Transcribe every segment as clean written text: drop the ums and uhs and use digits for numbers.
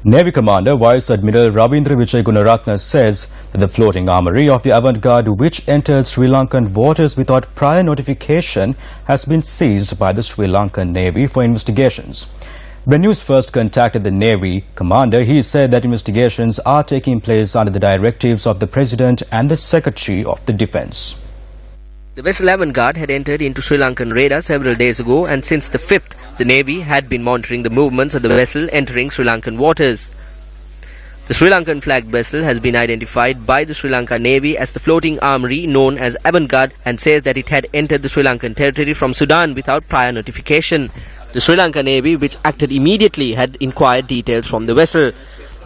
Navy Commander Vice Admiral Ravindra Vijay Gunaratne says that the floating armoury of the avant-garde, which entered Sri Lankan waters without prior notification, has been seized by the Sri Lankan Navy for investigations. When Newsfirst contacted the Navy Commander, he said that investigations are taking place under the directives of the President and the Secretary of the Defence. The vessel Avant-Garde had entered into Sri Lankan radar several days ago, and since the 5th, the Navy had been monitoring the movements of the vessel entering Sri Lankan waters. The Sri Lankan flagged vessel has been identified by the Sri Lanka Navy as the floating armoury known as Avant-Garde and says that it had entered the Sri Lankan territory from Sudan without prior notification. The Sri Lanka Navy, which acted immediately, had inquired details from the vessel.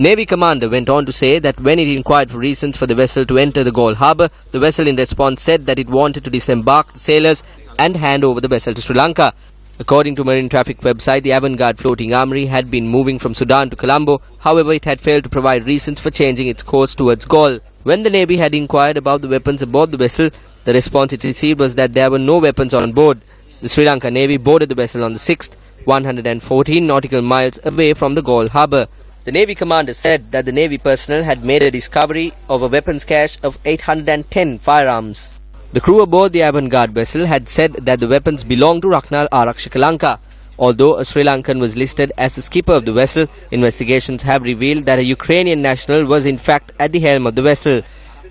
Navy Commander went on to say that when it inquired for reasons for the vessel to enter the Galle harbour, the vessel in response said that it wanted to disembark the sailors and hand over the vessel to Sri Lanka. According to Marine Traffic website, the Avant-Garde floating armoury had been moving from Sudan to Colombo. However, it had failed to provide reasons for changing its course towards Galle. When the Navy had inquired about the weapons aboard the vessel, the response it received was that there were no weapons on board. The Sri Lanka Navy boarded the vessel on the 6th, 114 nautical miles away from the Galle harbour. The Navy Commander said that the Navy personnel had made a discovery of a weapons cache of 810 firearms. The crew aboard the Avant-Garde vessel had said that the weapons belonged to Rakna Arakshaka Lanka. Although a Sri Lankan was listed as the skipper of the vessel, investigations have revealed that a Ukrainian national was in fact at the helm of the vessel.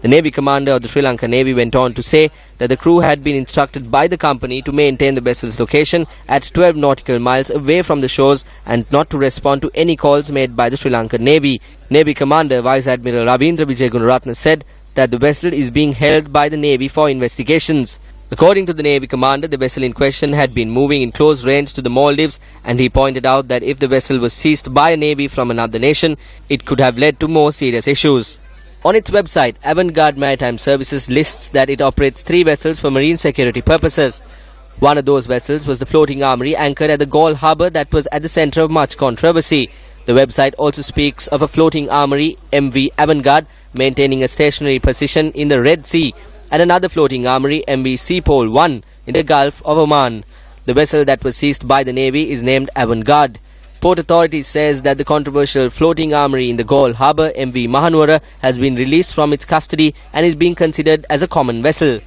The Navy Commander of the Sri Lanka Navy went on to say that the crew had been instructed by the company to maintain the vessel's location at 12 nautical miles away from the shores and not to respond to any calls made by the Sri Lankan Navy. Navy Commander Vice Admiral Ravindra Vijay Gunaratne said that the vessel is being held by the Navy for investigations. According to the Navy Commander, the vessel in question had been moving in close range to the Maldives, and he pointed out that if the vessel was seized by a navy from another nation, it could have led to more serious issues. On its website, Avant-Garde Maritime Services lists that it operates 3 vessels for marine security purposes. One of those vessels was the floating armoury anchored at the Galle harbour that was at the centre of much controversy. The website also speaks of a floating armoury, MV Avant-Garde, maintaining a stationary position in the Red Sea, and another floating armoury, MV Seapole 1, in the Gulf of Oman. The vessel that was seized by the Navy is named Avant-Garde. Port authorities says that the controversial floating armoury in the Galle harbour, MV Mahanwara, has been released from its custody and is being considered as a common vessel.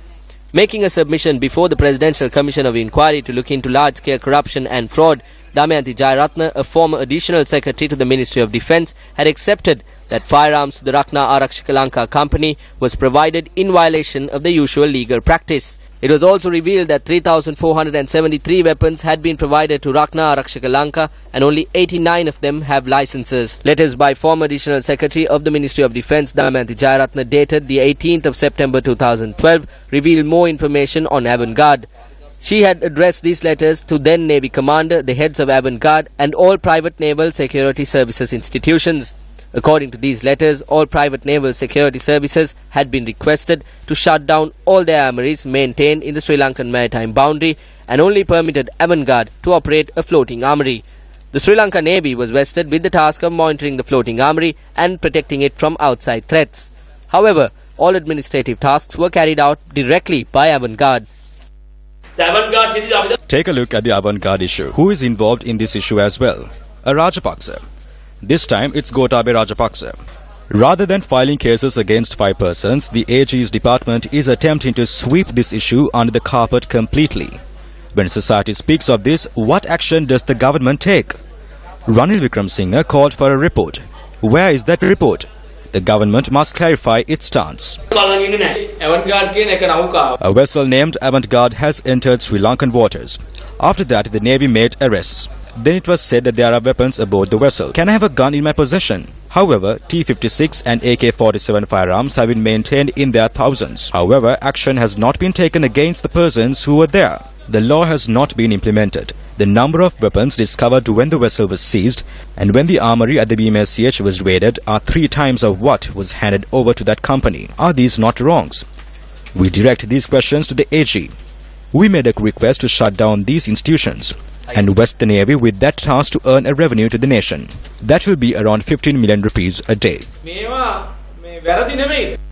Making a submission before the Presidential Commission of Inquiry to look into large-scale corruption and fraud, Damayanti Jayaratne, a former additional secretary to the Ministry of Defence, had accepted that firearms to the Rakna Arakshaka Lanka company was provided in violation of the usual legal practice. It was also revealed that 3,473 weapons had been provided to Rakna Arakshaka Lanka and only 89 of them have licenses. Letters by former Additional Secretary of the Ministry of Defence Damayanti Jayaratne dated the 18th of September 2012 revealed more information on Avant-Garde. She had addressed these letters to then Navy Commander, the heads of Avant-Garde and all private naval security services institutions. According to these letters, all private naval security services had been requested to shut down all their armouries maintained in the Sri Lankan maritime boundary and only permitted Avant-Garde to operate a floating armoury. The Sri Lanka Navy was vested with the task of monitoring the floating armoury and protecting it from outside threats. However, all administrative tasks were carried out directly by Avant-Garde. Take a look at the Avant-Garde issue. Who is involved in this issue as well? A Rajapaksa. This time it's Gotabaya Rajapaksa. Rather than filing cases against 5 persons, the AG's department is attempting to sweep this issue under the carpet completely. When society speaks of this, what action does the government take? Ranil Wickremesinghe called for a report. Where is that report? The government must clarify its stance. A vessel named Avant-Garde has entered Sri Lankan waters. After that, the Navy made arrests. Then it was said that there are weapons aboard the vessel. Can I have a gun in my possession? However, T-56 and AK-47 firearms have been maintained in their thousands. However, action has not been taken against the persons who were there. The law has not been implemented. The number of weapons discovered when the vessel was seized and when the armoury at the BMSCH was raided are 3 times of what was handed over to that company. Are these not wrongs? We direct these questions to the AG. We made a request to shut down these institutions and vest the Navy with that task to earn a revenue to the nation. That will be around 15 million rupees a day.